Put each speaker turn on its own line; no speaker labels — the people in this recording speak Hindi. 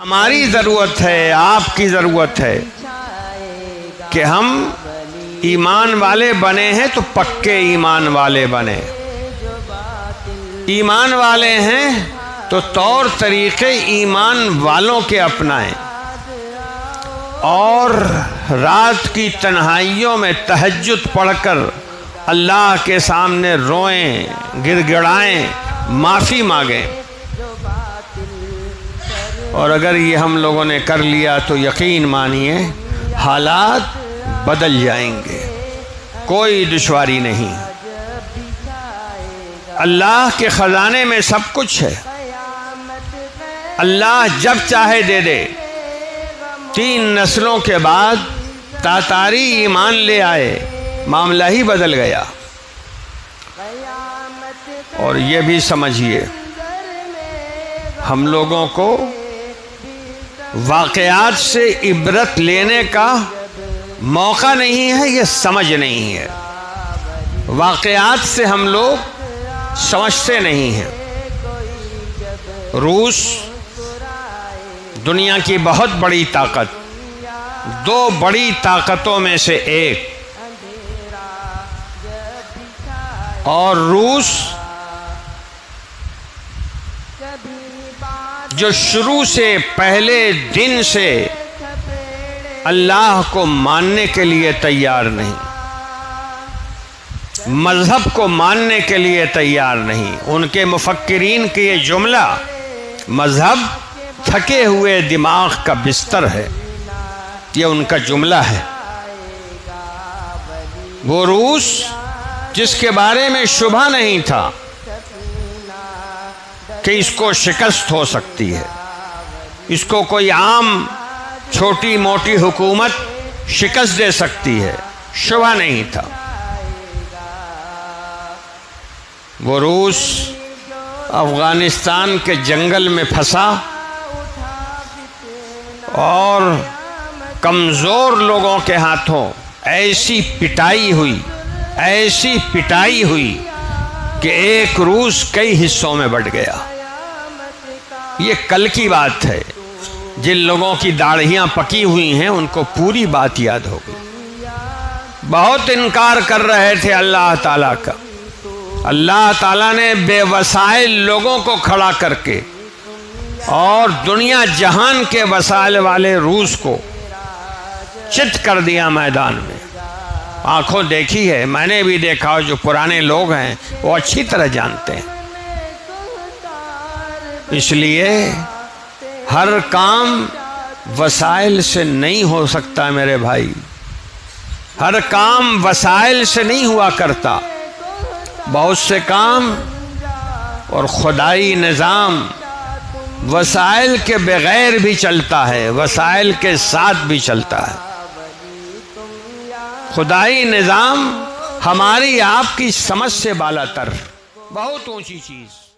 हमारी ज़रूरत है, आपकी ज़रूरत है कि हम ईमान वाले बने हैं तो पक्के ईमान वाले बने। ईमान वाले हैं तो तौर तरीक़े ईमान वालों के अपनाएं और रात की तन्हाइयों में तहज्जुद पढ़कर अल्लाह के सामने रोएं, गिड़गिड़ाएं, माफ़ी मांगें। और अगर ये हम लोगों ने कर लिया तो यकीन मानिए हालात बदल जाएंगे, कोई दुश्वारी नहीं। अल्लाह के ख़जाने में सब कुछ है, अल्लाह जब चाहे दे दे। 3 नस्लों के बाद तातारी ईमान ले आए, मामला ही बदल गया। और ये भी समझिए हम लोगों को वाक़यात से इबरत लेने का मौका नहीं है, ये समझ नहीं है। वाक़यात से हम लोग समझते नहीं हैं। रूस दुनिया की बहुत बड़ी ताकत, 2 बड़ी ताकतों में से एक, और रूस जो शुरू से पहले दिन से अल्लाह को मानने के लिए तैयार नहीं, मज़हब को मानने के लिए तैयार नहीं। उनके मुफक्किरीन के ये जुमला, मज़हब थके हुए दिमाग का बिस्तर है, ये उनका जुमला है। वो रूस जिसके बारे में शुबा नहीं था कि इसको शिकस्त हो सकती है, इसको कोई आम छोटी मोटी हुकूमत शिकस्त दे सकती है, शुबा नहीं था। वो रूस अफ़गानिस्तान के जंगल में फंसा और कमज़ोर लोगों के हाथों ऐसी पिटाई हुई कि एक रूस कई हिस्सों में बंट गया। ये कल की बात है। जिन लोगों की दाढ़ियाँ पकी हुई हैं उनको पूरी बात याद होगी। बहुत इनकार कर रहे थे अल्लाह ताला का। अल्लाह ताला ने बेवसाइल लोगों को खड़ा करके और दुनिया जहान के वसाइल वाले रूस को चित कर दिया मैदान में। आंखों देखी है, मैंने भी देखा, जो पुराने लोग हैं वो अच्छी तरह जानते हैं। इसलिए हर काम वसाइल से नहीं हो सकता मेरे भाई, हर काम वसाइल से नहीं हुआ करता। बहुत से काम और खुदाई निज़ाम वसाइल के बगैर भी चलता है, वसाइल के साथ भी चलता है। खुदाई निज़ाम हमारी आपकी समझ से बालातर, बहुत ऊंची चीज़।